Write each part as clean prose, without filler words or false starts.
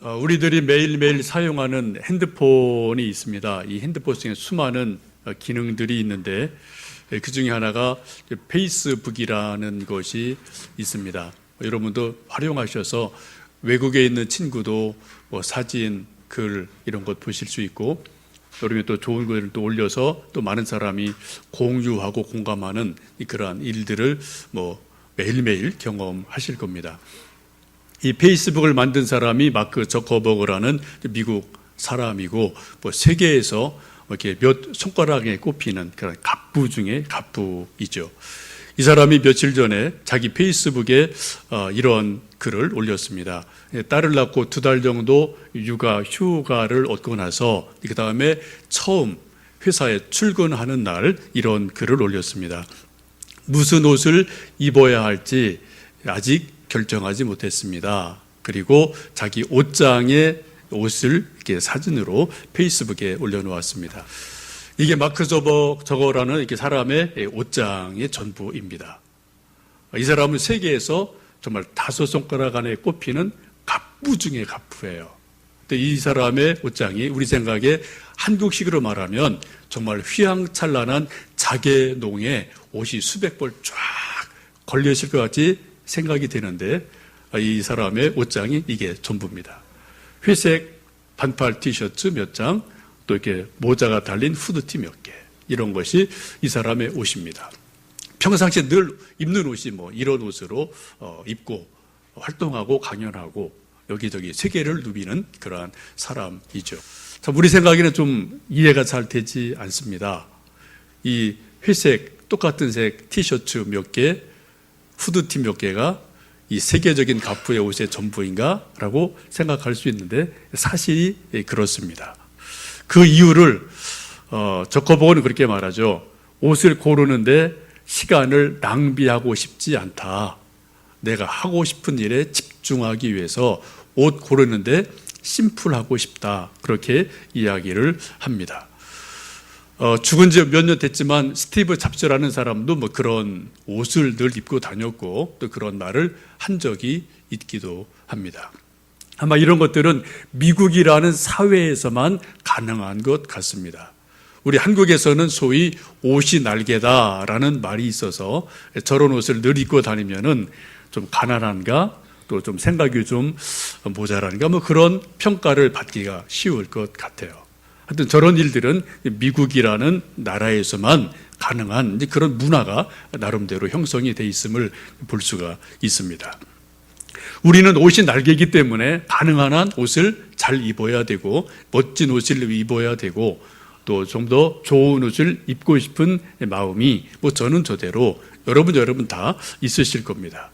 우리들이 매일매일 사용하는 핸드폰이 있습니다. 이 핸드폰 중에 수많은 기능들이 있는데 그 중에 하나가 페이스북이라는 것이 있습니다. 여러분도 활용하셔서 외국에 있는 친구도 사진, 글 이런 것 보실 수 있고, 여러분이 또 좋은 글을 또 올려서 또 많은 사람이 공유하고 공감하는 그러한 일들을 매일매일 경험하실 겁니다. 이 페이스북을 만든 사람이 마크 저커버그라는 미국 사람이고, 세계에서 이렇게 몇 손가락에 꼽히는 그런 갑부 중에 갑부이죠. 이 사람이 며칠 전에 자기 페이스북에 이런 글을 올렸습니다. 딸을 낳고 2달 정도 육아 휴가를 얻고 나서 그 다음에 처음 회사에 출근하는 날 이런 글을 올렸습니다. 무슨 옷을 입어야 할지 아직 결정하지 못했습니다. 그리고 자기 옷장에 옷을 이렇게 사진으로 페이스북에 올려놓았습니다. 이게 마크 저거라는 이렇게 사람의 옷장의 전부입니다. 이 사람은 세계에서 정말 5손가락 안에 꼽히는 갑부 중에 갑부예요. 근데 이 사람의 옷장이 우리 생각에 한국식으로 말하면 정말 휘황찬란한 자개농에 옷이 수백 벌 쫙 걸려있을 것 같이 생각이 되는데, 이 사람의 옷장이 이게 전부입니다. 회색 반팔 티셔츠 몇 장, 또 이렇게 모자가 달린 후드티 몇 개, 이런 것이 이 사람의 옷입니다. 평상시에 늘 입는 옷이 이런 옷으로 입고 활동하고 강연하고 여기저기 세계를 누비는 그러한 사람이죠. 참 우리 생각에는 좀 이해가 잘 되지 않습니다. 이 회색 똑같은 색 티셔츠 몇 개, 후드티 몇 개가 이 세계적인 갑부의 옷의 전부인가? 라고 생각할 수 있는데 사실이 그렇습니다. 그 이유를 저커버그는 그렇게 말하죠. 옷을 고르는데 시간을 낭비하고 싶지 않다. 내가 하고 싶은 일에 집중하기 위해서 옷 고르는데 심플하고 싶다. 그렇게 이야기를 합니다. 죽은 지 몇 년 됐지만 스티브 잡스라는 사람도 그런 옷을 늘 입고 다녔고 또 그런 말을 한 적이 있기도 합니다. 아마 이런 것들은 미국이라는 사회에서만 가능한 것 같습니다. 우리 한국에서는 소위 옷이 날개다라는 말이 있어서 저런 옷을 늘 입고 다니면은 좀 가난한가, 또 좀 생각이 좀 모자란가, 그런 평가를 받기가 쉬울 것 같아요. 하여튼 저런 일들은 미국이라는 나라에서만 가능한 그런 문화가 나름대로 형성이 돼 있음을 볼 수가 있습니다. 우리는 옷이 날개이기 때문에 가능한 한 옷을 잘 입어야 되고 멋진 옷을 입어야 되고 또 좀 더 좋은 옷을 입고 싶은 마음이 저는 저대로 여러분 다 있으실 겁니다.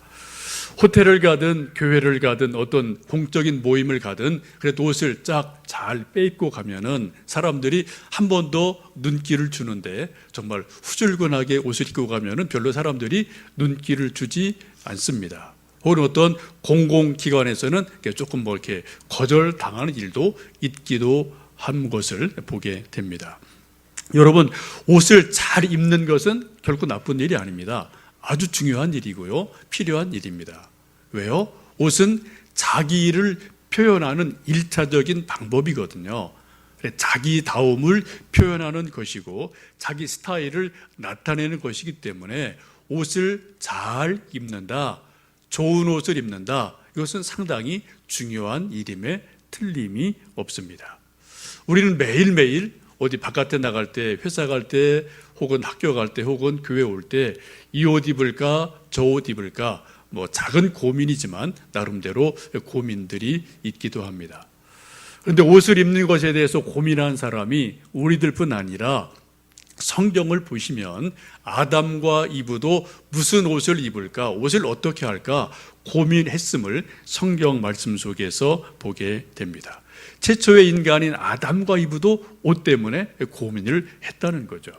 호텔을 가든 교회를 가든 어떤 공적인 모임을 가든 그래도 옷을 쫙 잘 빼입고 가면은 사람들이 한 번 더 눈길을 주는데, 정말 후줄근하게 옷을 입고 가면은 별로 사람들이 눈길을 주지 않습니다. 혹은 어떤 공공기관에서는 조금 이렇게 거절당하는 일도 있기도 한 것을 보게 됩니다. 여러분, 옷을 잘 입는 것은 결코 나쁜 일이 아닙니다. 아주 중요한 일이고요, 필요한 일입니다. 왜요? 옷은 자기를 표현하는 1차적인 방법이거든요. 자기다움을 표현하는 것이고 자기 스타일을 나타내는 것이기 때문에 옷을 잘 입는다, 좋은 옷을 입는다, 이것은 상당히 중요한 일임에 틀림이 없습니다. 우리는 매일매일 어디 바깥에 나갈 때, 회사 갈 때, 혹은 학교 갈 때, 혹은 교회 올 때 이 옷 입을까, 저 옷 입을까, 작은 고민이지만 나름대로 고민들이 있기도 합니다. 그런데 옷을 입는 것에 대해서 고민한 사람이 우리들뿐 아니라 성경을 보시면 아담과 이브도 무슨 옷을 입을까, 옷을 어떻게 할까 고민했음을 성경 말씀 속에서 보게 됩니다. 최초의 인간인 아담과 이브도 옷 때문에 고민을 했다는 거죠.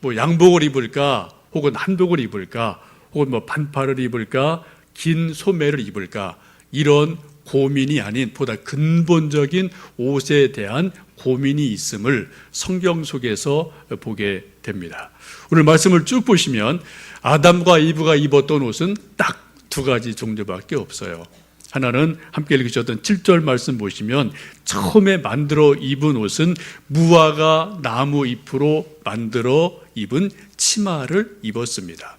양복을 입을까, 혹은 한복을 입을까, 혹은 반팔을 입을까, 긴 소매를 입을까, 이런 고민이 아닌 보다 근본적인 옷에 대한 고민이 있음을 성경 속에서 보게 됩니다. 오늘 말씀을 쭉 보시면 아담과 이브가 입었던 옷은 딱 2가지 종류밖에 없어요. 하나는 함께 읽으셨던 7절 말씀 보시면 처음에 만들어 입은 옷은 무화과 나무 잎으로 만들어 입은 치마를 입었습니다.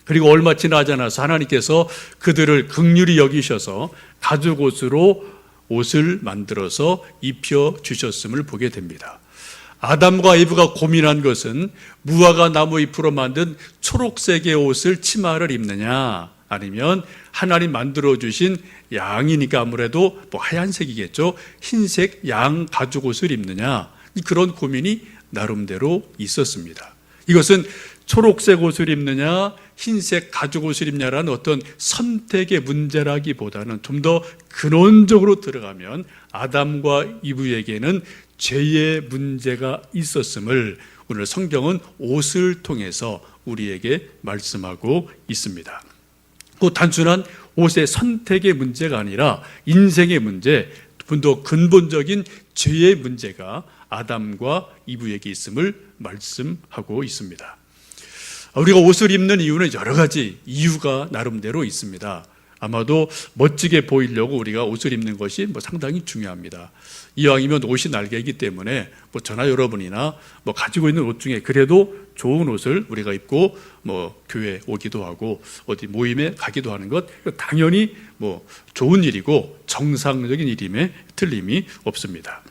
그리고 얼마 지나지 않아서 하나님께서 그들을 긍휼히 여기셔서 가죽 옷으로 옷을 만들어서 입혀 주셨음을 보게 됩니다. 아담과 이브가 고민한 것은 무화과 나무 잎으로 만든 초록색의 옷을 치마를 입느냐, 아니면 하나님 만들어 주신 양이니까 아무래도 하얀색이겠죠. 흰색 양 가죽 옷을 입느냐, 그런 고민이 나름대로 있었습니다. 이것은 초록색 옷을 입느냐, 흰색 가죽 옷을 입냐라는 어떤 선택의 문제라기보다는 좀 더 근원적으로 들어가면 아담과 이브에게는 죄의 문제가 있었음을 오늘 성경은 옷을 통해서 우리에게 말씀하고 있습니다. 그 단순한 옷의 선택의 문제가 아니라 인생의 문제, 좀 더 근본적인 죄의 문제가 아담과 이브에게 있음을 말씀하고 있습니다. 우리가 옷을 입는 이유는 여러 가지 이유가 나름대로 있습니다. 아마도 멋지게 보이려고 우리가 옷을 입는 것이 상당히 중요합니다. 이왕이면 옷이 날개이기 때문에 저나 여러분이나 가지고 있는 옷 중에 그래도 좋은 옷을 우리가 입고 교회 오기도 하고 어디 모임에 가기도 하는 것 당연히 좋은 일이고 정상적인 일임에 틀림이 없습니다.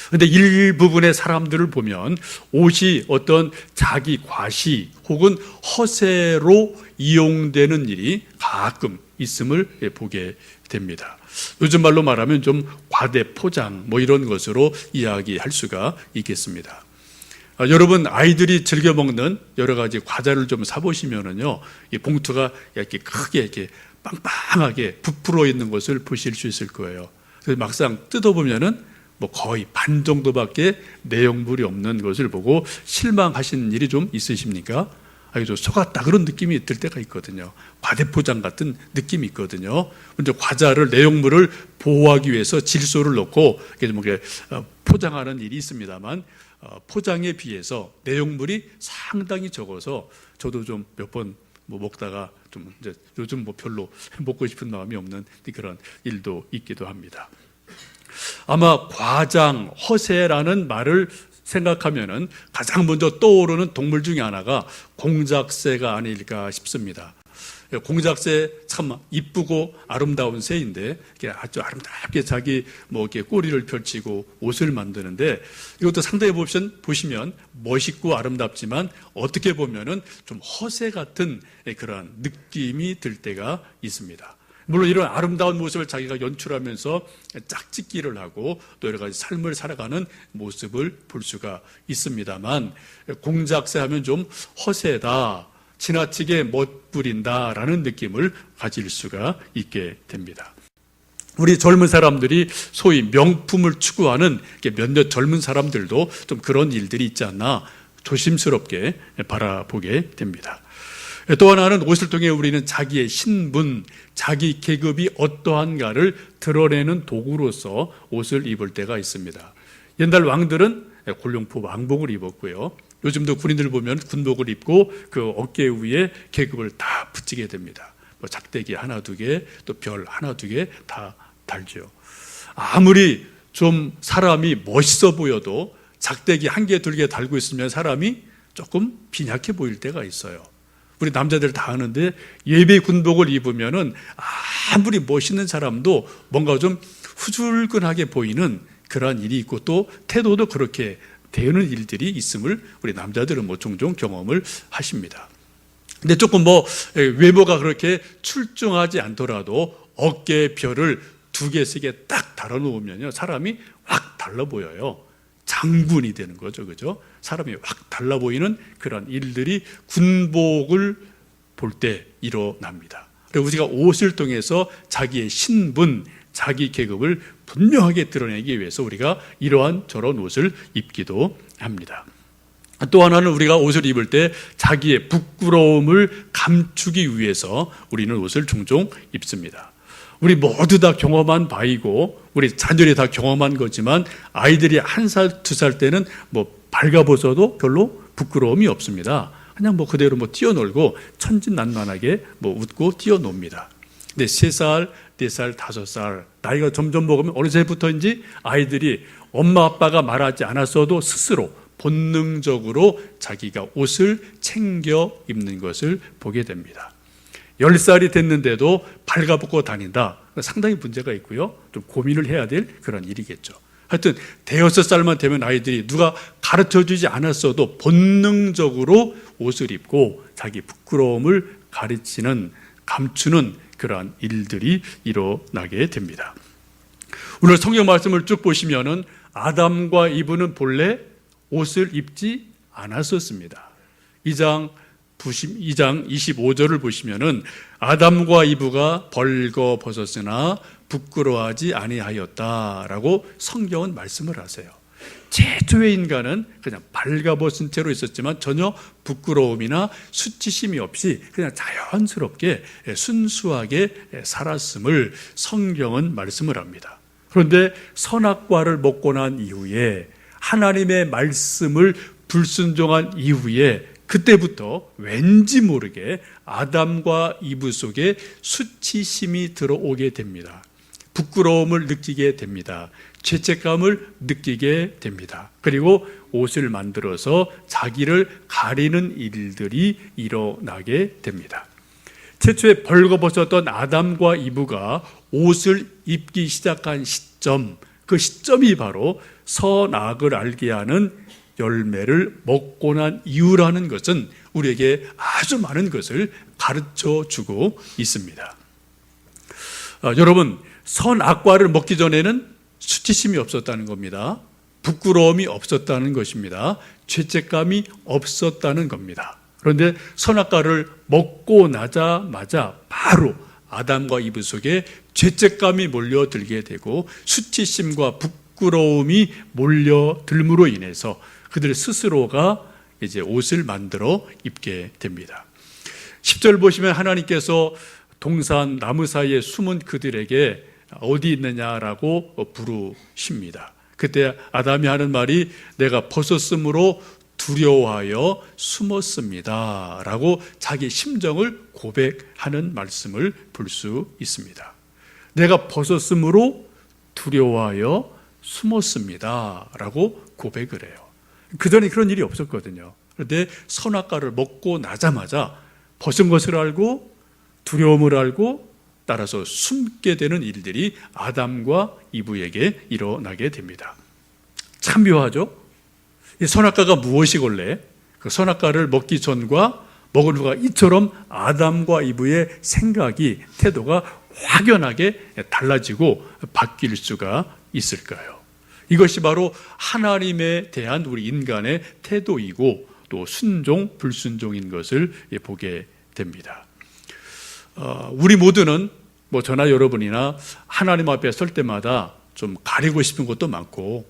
그런데 일부분의 사람들을 보면 옷이 어떤 자기 과시 혹은 허세로 이용되는 일이 가끔 있음을 보게 됩니다. 요즘 말로 말하면 좀 과대 포장 이런 것으로 이야기할 수가 있겠습니다. 여러분 아이들이 즐겨 먹는 여러 가지 과자를 좀 사보시면은요, 이 봉투가 이렇게 크게 이렇게 빵빵하게 부풀어 있는 것을 보실 수 있을 거예요. 그래서 막상 뜯어보면은 거의 반 정도밖에 내용물이 없는 것을 보고 실망하신 일이 좀 있으십니까? 좀 속았다 그런 느낌이 들 때가 있거든요. 과대포장 같은 느낌이 있거든요. 먼저 과자를 내용물을 보호하기 위해서 질소를 넣고 포장하는 일이 있습니다만 포장에 비해서 내용물이 상당히 적어서 저도 좀 몇 번 먹다가 좀 이제 요즘 별로 먹고 싶은 마음이 없는 그런 일도 있기도 합니다. 아마 과장, 허세라는 말을 생각하면은 가장 먼저 떠오르는 동물 중에 하나가 공작새가 아닐까 싶습니다. 공작새 참 이쁘고 아름다운 새인데 아주 아름답게 자기 이렇게 꼬리를 펼치고 옷을 만드는데 이것도 상당히 보시면 멋있고 아름답지만 어떻게 보면은 좀 허세 같은 그런 느낌이 들 때가 있습니다. 물론 이런 아름다운 모습을 자기가 연출하면서 짝짓기를 하고 또 여러 가지 삶을 살아가는 모습을 볼 수가 있습니다만 공작새 하면 좀 허세다, 지나치게 멋부린다라는 느낌을 가질 수가 있게 됩니다. 우리 젊은 사람들이 소위 명품을 추구하는 몇몇 젊은 사람들도 좀 그런 일들이 있지 않나 조심스럽게 바라보게 됩니다. 또 하나는 옷을 통해 우리는 자기의 신분, 자기 계급이 어떠한가를 드러내는 도구로서 옷을 입을 때가 있습니다. 옛날 왕들은 골룡포 왕복을 입었고요. 요즘도 군인들 보면 군복을 입고 그 어깨 위에 계급을 다 붙이게 됩니다. 작대기 하나 두 개, 또 별 하나 두 개 다 달죠. 아무리 좀 사람이 멋있어 보여도 작대기 한 개, 두 개 달고 있으면 사람이 조금 빈약해 보일 때가 있어요. 우리 남자들 다 아는데 예비 군복을 입으면은 아무리 멋있는 사람도 뭔가 좀 후줄근하게 보이는 그러한 일이 있고 또 태도도 그렇게 되는 일들이 있음을 우리 남자들은 종종 경험을 하십니다. 근데 조금 외모가 그렇게 출중하지 않더라도 어깨에 별을 두 개, 세 개 딱 달아놓으면요 사람이 확 달라 보여요. 장군이 되는 거죠, 그죠? 사람이 확 달라 보이는 그런 일들이 군복을 볼 때 일어납니다. 그리고 우리가 옷을 통해서 자기의 신분, 자기 계급을 분명하게 드러내기 위해서 우리가 이러한 저런 옷을 입기도 합니다. 또 하나는 우리가 옷을 입을 때 자기의 부끄러움을 감추기 위해서 우리는 옷을 종종 입습니다. 우리 모두 다 경험한 바이고 우리 자녀들이 다 경험한 거지만 아이들이 1살, 2살 때는 밝아벗어도 별로 부끄러움이 없습니다. 그냥 그대로 뛰어놀고 천진난만하게 웃고 뛰어놉니다. 근데 3살, 4살, 5살 나이가 점점 먹으면 어느새부터인지 아이들이 엄마 아빠가 말하지 않았어도 스스로 본능적으로 자기가 옷을 챙겨 입는 것을 보게 됩니다. 10살이 됐는데도 발가벗고 다닌다. 상당히 문제가 있고요. 좀 고민을 해야 될 그런 일이겠죠. 하여튼 대여섯 살만 되면 아이들이 누가 가르쳐주지 않았어도 본능적으로 옷을 입고 자기 부끄러움을 감추는 그러한 일들이 일어나게 됩니다. 오늘 성경 말씀을 쭉 보시면은 아담과 이브는 본래 옷을 입지 않았었습니다. 2장 25절을 보시면은 아담과 이브가 벌거벗었으나 부끄러워하지 아니하였다라고 성경은 말씀을 하세요. 최초의 인간은 그냥 발가벗은 채로 있었지만 전혀 부끄러움이나 수치심이 없이 그냥 자연스럽게 순수하게 살았음을 성경은 말씀을 합니다. 그런데 선악과를 먹고 난 이후에 하나님의 말씀을 불순종한 이후에 그때부터 왠지 모르게 아담과 이브 속에 수치심이 들어오게 됩니다. 부끄러움을 느끼게 됩니다. 죄책감을 느끼게 됩니다. 그리고 옷을 만들어서 자기를 가리는 일들이 일어나게 됩니다. 최초에 벌거벗었던 아담과 이브가 옷을 입기 시작한 시점, 그 시점이 바로 선악을 알게 하는 열매를 먹고 난 이유라는 것은 우리에게 아주 많은 것을 가르쳐 주고 있습니다. 여러분, 선악과를 먹기 전에는 수치심이 없었다는 겁니다. 부끄러움이 없었다는 것입니다. 죄책감이 없었다는 겁니다. 그런데 선악과를 먹고 나자마자 바로 아담과 이브 속에 죄책감이 몰려들게 되고 수치심과 부끄러움이 몰려들므로 인해서 그들 스스로가 이제 옷을 만들어 입게 됩니다. 10절 보시면 하나님께서 동산 나무 사이에 숨은 그들에게 어디 있느냐라고 부르십니다. 그때 아담이 하는 말이 내가 벗었으므로 두려워하여 숨었습니다 라고 자기 심정을 고백하는 말씀을 볼 수 있습니다. 내가 벗었으므로 두려워하여 숨었습니다 라고 고백을 해요. 그전에 그런 일이 없었거든요. 그런데 선악과를 먹고 나자마자 벗은 것을 알고 두려움을 알고 따라서 숨게 되는 일들이 아담과 이브에게 일어나게 됩니다. 참 묘하죠? 이 선악과가 무엇이길래 그 선악과를 먹기 전과 먹은 후가 이처럼 아담과 이브의 생각이, 태도가 확연하게 달라지고 바뀔 수가 있을까요? 이것이 바로 하나님에 대한 우리 인간의 태도이고 또 순종, 불순종인 것을 보게 됩니다. 우리 모두는 저나 여러분이나 하나님 앞에 설 때마다 좀 가리고 싶은 것도 많고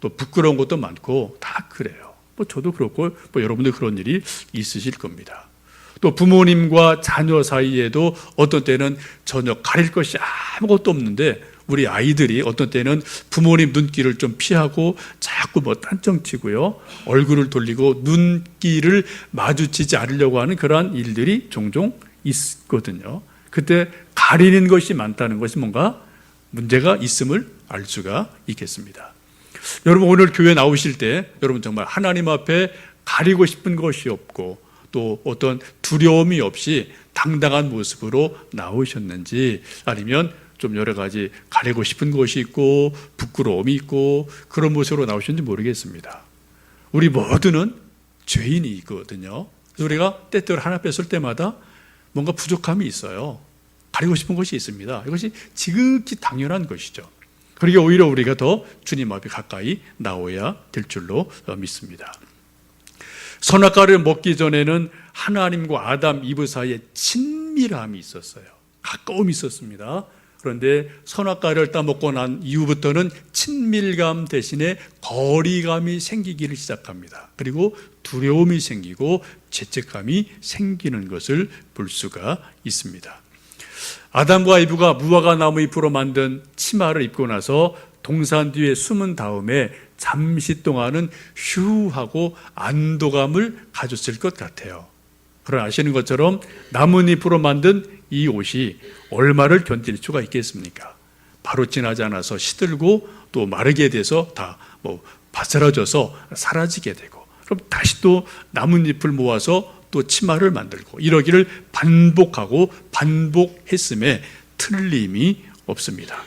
또 부끄러운 것도 많고 다 그래요. 저도 그렇고 여러분들 그런 일이 있으실 겁니다. 또 부모님과 자녀 사이에도 어떤 때는 전혀 가릴 것이 아무것도 없는데 우리 아이들이 어떤 때는 부모님 눈길을 좀 피하고 자꾸 딴청치고요, 얼굴을 돌리고 눈길을 마주치지 않으려고 하는 그러한 일들이 종종 있거든요. 그때 가리는 것이 많다는 것이 뭔가 문제가 있음을 알 수가 있겠습니다. 여러분 오늘 교회 나오실 때 여러분 정말 하나님 앞에 가리고 싶은 것이 없고 또 어떤 두려움이 없이 당당한 모습으로 나오셨는지, 아니면 좀 여러 가지 가리고 싶은 것이 있고 부끄러움이 있고 그런 모습으로 나오셨는지 모르겠습니다. 우리 모두는 죄인이 있거든요. 그래서 우리가 때때로 하나님 앞에 설 때마다 뭔가 부족함이 있어요. 가리고 싶은 것이 있습니다. 이것이 지극히 당연한 것이죠. 그러게 오히려 우리가 더 주님 앞에 가까이 나와야 될 줄로 믿습니다. 선악과를 먹기 전에는 하나님과 아담, 이브 사이에 친밀함이 있었어요. 가까움이 있었습니다. 그런데 선악과를 따먹고 난 이후부터는 친밀감 대신에 거리감이 생기기를 시작합니다. 그리고 두려움이 생기고 죄책감이 생기는 것을 볼 수가 있습니다. 아담과 이브가 무화과 나무 잎으로 만든 치마를 입고 나서 동산 뒤에 숨은 다음에 잠시 동안은 휴하고 안도감을 가졌을 것 같아요. 그러나 아시는 것처럼 나뭇잎으로 만든 이 옷이 얼마를 견딜 수가 있겠습니까? 바로 지나지 않아서 시들고 또 마르게 돼서 다 바스라져서 사라지게 되고, 그럼 다시 또 나뭇잎을 모아서 또 치마를 만들고, 이러기를 반복하고 반복했음에 틀림이 없습니다.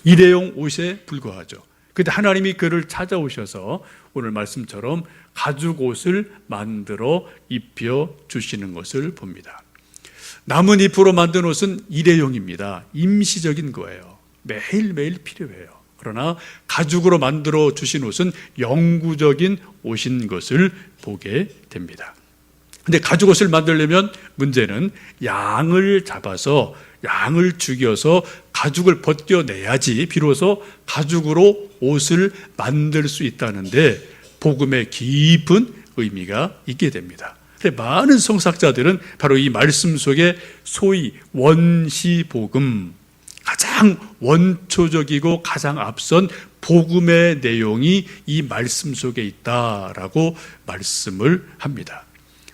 일회용 옷에 불과하죠. 그런데 하나님이 그를 찾아오셔서 오늘 말씀처럼 가죽 옷을 만들어 입혀 주시는 것을 봅니다. 나뭇잎으로 만든 옷은 일회용입니다. 임시적인 거예요. 매일매일 필요해요. 그러나 가죽으로 만들어 주신 옷은 영구적인 옷인 것을 보게 됩니다. 근데 가죽 옷을 만들려면 문제는 양을 잡아서, 양을 죽여서 가죽을 벗겨내야지 비로소 가죽으로 옷을 만들 수 있다는데, 복음의 깊은 의미가 있게 됩니다. 많은 성사학자들은 바로 이 말씀 속에 소위 원시복음, 가장 원초적이고 가장 앞선 복음의 내용이 이 말씀 속에 있다라고 말씀을 합니다.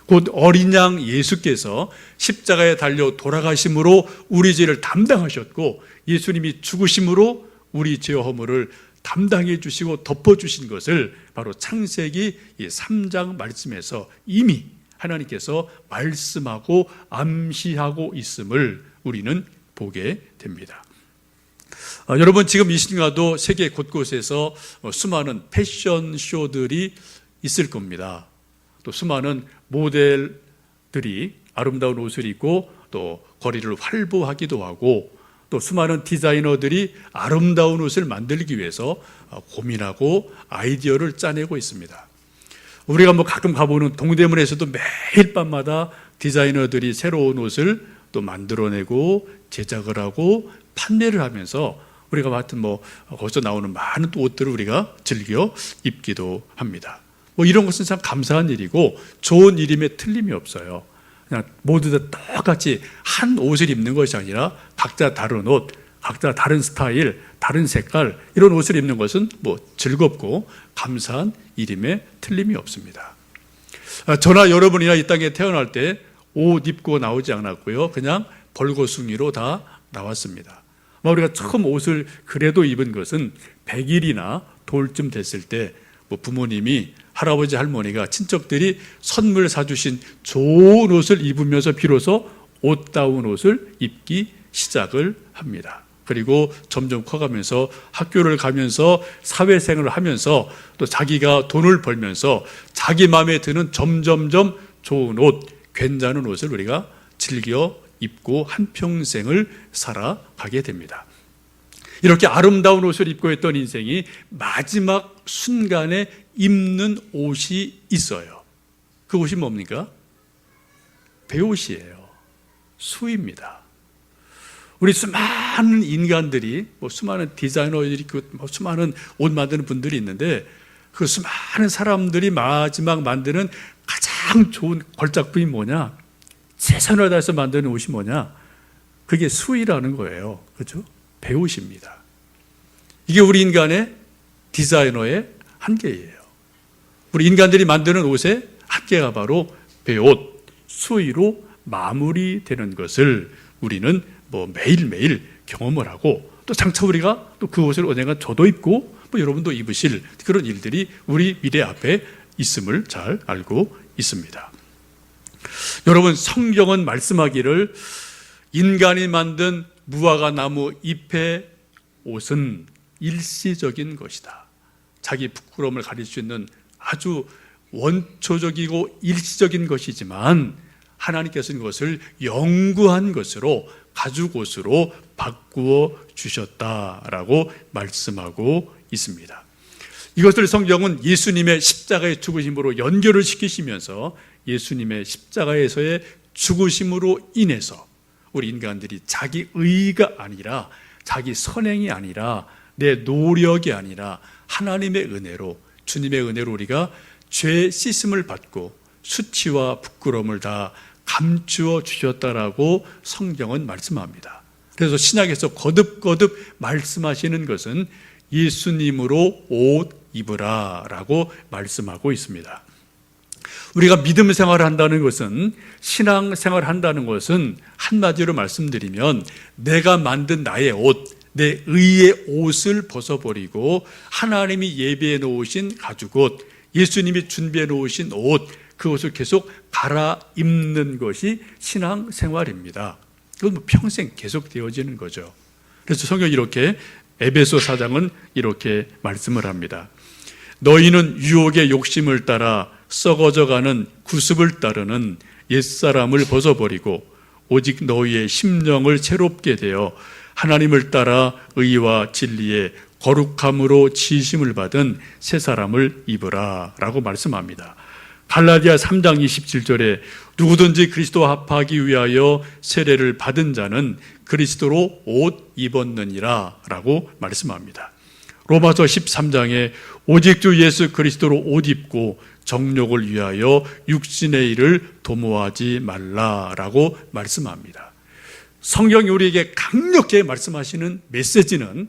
곧 어린 양 예수께서 십자가에 달려 돌아가심으로 우리 죄를 담당하셨고, 예수님이 죽으심으로 우리 죄와 허물을 담당해 주시고 덮어주신 것을 바로 창세기 3장 말씀에서 이미 하나님께서 말씀하고 암시하고 있음을 우리는 보게 됩니다. 여러분, 지금 이 시간도 세계 곳곳에서 수많은 패션쇼들이 있을 겁니다. 또 수많은 모델들이 아름다운 옷을 입고 또 거리를 활보하기도 하고, 또 수많은 디자이너들이 아름다운 옷을 만들기 위해서 고민하고 아이디어를 짜내고 있습니다. 우리가 가끔 가보는 동대문에서도 매일 밤마다 디자이너들이 새로운 옷을 또 만들어내고 제작을 하고 판매를 하면서 우리가 하여튼 거기서 나오는 많은 또 옷들을 우리가 즐겨 입기도 합니다. 이런 것은 참 감사한 일이고 좋은 일임에 틀림이 없어요. 그냥 모두 다 똑같이 한 옷을 입는 것이 아니라 각자 다른 옷, 각자 다른 스타일, 다른 색깔, 이런 옷을 입는 것은 즐겁고 감사한 일임에 틀림이 없습니다. 저나 여러분이나 이 땅에 태어날 때 옷 입고 나오지 않았고요. 그냥 벌거숭이로 다 나왔습니다. 우리가 처음 옷을 그래도 입은 것은 100일이나 돌쯤 됐을 때 부모님이, 할아버지, 할머니가, 친척들이 선물 사주신 좋은 옷을 입으면서 비로소 옷다운 옷을 입기 시작을 합니다. 그리고 점점 커가면서 학교를 가면서 사회생활을 하면서 또 자기가 돈을 벌면서 자기 마음에 드는 점점점 좋은 옷, 괜찮은 옷을 우리가 즐겨 입고 한평생을 살아가게 됩니다. 이렇게 아름다운 옷을 입고 있던 인생이 마지막 순간에 입는 옷이 있어요. 그 옷이 뭡니까? 배옷이에요. 수입니다. 우리 수많은 인간들이, 수많은 디자이너들이, 수많은 옷 만드는 분들이 있는데, 그 수많은 사람들이 마지막 만드는 가장 좋은 걸작품이 뭐냐? 최선을 다해서 만드는 옷이 뭐냐? 그게 수의라는 거예요. 그렇죠? 배옷입니다. 이게 우리 인간의 디자이너의 한계예요. 우리 인간들이 만드는 옷의 한계가 바로 배옷, 수의로 마무리되는 것을 우리는 매일매일 경험을 하고, 또 장차 우리가 또 그 옷을 언젠가 저도 입고 여러분도 입으실 그런 일들이 우리 미래 앞에 있음을 잘 알고 있습니다. 여러분, 성경은 말씀하기를 인간이 만든 무화과 나무 잎의 옷은 일시적인 것이다. 자기 부끄러움을 가릴 수 있는 아주 원초적이고 일시적인 것이지만 하나님께서는 그것을 영구한 것으로, 가죽 옷으로 바꾸어 주셨다라고 말씀하고 있습니다. 이것을 성경은 예수님의 십자가의 죽으심으로 연결을 시키시면서 예수님의 십자가에서의 죽으심으로 인해서 우리 인간들이 자기 의가 아니라, 자기 선행이 아니라, 내 노력이 아니라 하나님의 은혜로, 주님의 은혜로 우리가 죄 씻음을 받고 수치와 부끄러움을 다 감추어 주셨다라고 성경은 말씀합니다. 그래서 신약에서 거듭거듭 말씀하시는 것은 예수님으로 옷 입으라 라고 말씀하고 있습니다. 우리가 믿음 생활을 한다는 것은, 신앙 생활을 한다는 것은 한마디로 말씀드리면 내가 만든 나의 옷, 내 의의 옷을 벗어버리고 하나님이 예비해 놓으신 가죽옷, 예수님이 준비해 놓으신 옷, 그것을 계속 갈아입는 것이 신앙 생활입니다. 그건 평생 계속 되어지는 거죠. 그래서 성경이 이렇게, 에베소 4장은 이렇게 말씀을 합니다. 너희는 유혹의 욕심을 따라 썩어져가는 구습을 따르는 옛사람을 벗어버리고 오직 너희의 심령을 새롭게 되어 하나님을 따라 의와 진리의 거룩함으로 지으심을 받은 새 사람을 입으라 라고 말씀합니다. 갈라디아 3장 27절에 누구든지 그리스도와 합하기 위하여 세례를 받은 자는 그리스도로 옷 입었느니라 라고 말씀합니다. 로마서 13장에 오직 주 예수 그리스도로 옷 입고 정욕을 위하여 육신의 일을 도모하지 말라라고 말씀합니다. 성경이 우리에게 강력하게 말씀하시는 메시지는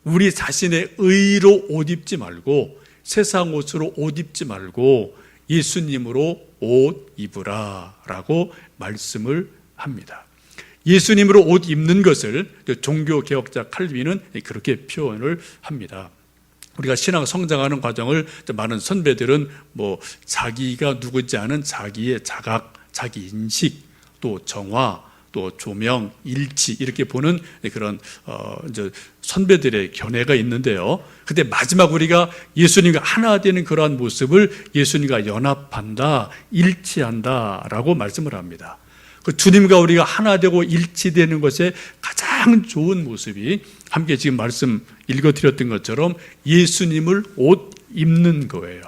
우리 자신의 의로 옷 입지 말고 세상 옷으로 옷 입지 말고 예수님으로 옷 입으라라고 말씀을 합니다. 예수님으로 옷 입는 것을 종교개혁자 칼빈은 그렇게 표현을 합니다. 우리가 신앙 성장하는 과정을 많은 선배들은 자기가 누구지 않은 자기의 자각, 자기 인식, 또 정화, 또 조명, 일치 이렇게 보는 그런 선배들의 견해가 있는데요. 근데 마지막 우리가 예수님과 하나 되는 그러한 모습을 예수님과 연합한다, 일치한다라고 말씀을 합니다. 그 주님과 우리가 하나 되고 일치되는 것에 가장 좋은 모습이 함께 지금 말씀 읽어드렸던 것처럼 예수님을 옷 입는 거예요.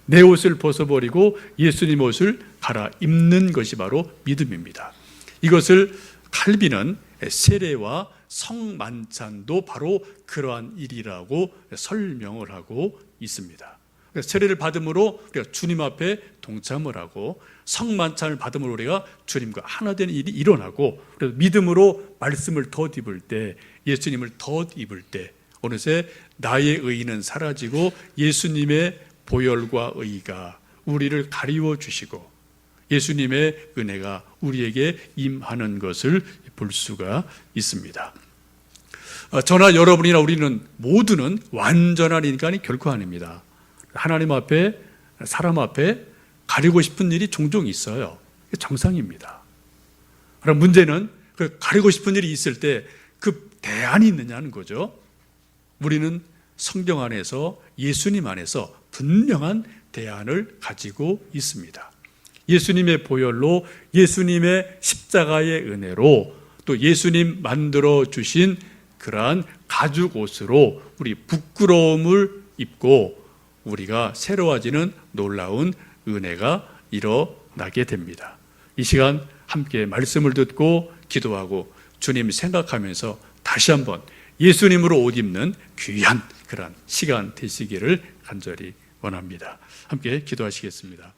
내 옷을 벗어버리고 예수님 옷을 갈아입는 것이 바로 믿음입니다. 이것을 칼빈은 세례와 성만찬도 바로 그러한 일이라고 설명을 하고 있습니다. 세례를 받음으로 우리가 주님 앞에 동참을 하고 성만찬을 받음으로 우리가 주님과 하나 되는 일이 일어나고, 그래서 믿음으로 말씀을 덧입을 때, 예수님을 덧입을 때 어느새 나의 의는 사라지고 예수님의 보혈과 의가 우리를 가리워 주시고 예수님의 은혜가 우리에게 임하는 것을 볼 수가 있습니다. 저나 여러분이나 우리는 모두는 완전한 인간이 결코 아닙니다. 하나님 앞에, 사람 앞에 가리고 싶은 일이 종종 있어요. 정상입니다. 그럼 문제는 그 가리고 싶은 일이 있을 때 그 대안이 있느냐는 거죠. 우리는 성경 안에서, 예수님 안에서 분명한 대안을 가지고 있습니다. 예수님의 보혈로, 예수님의 십자가의 은혜로, 또 예수님 만들어 주신 그러한 가죽 옷으로 우리 부끄러움을 입고 우리가 새로워지는 놀라운 은혜가 일어나게 됩니다. 이 시간 함께 말씀을 듣고 기도하고 주님 생각하면서 다시 한번 예수님으로 옷 입는 귀한 그런 시간 되시기를 간절히 원합니다. 함께 기도하시겠습니다.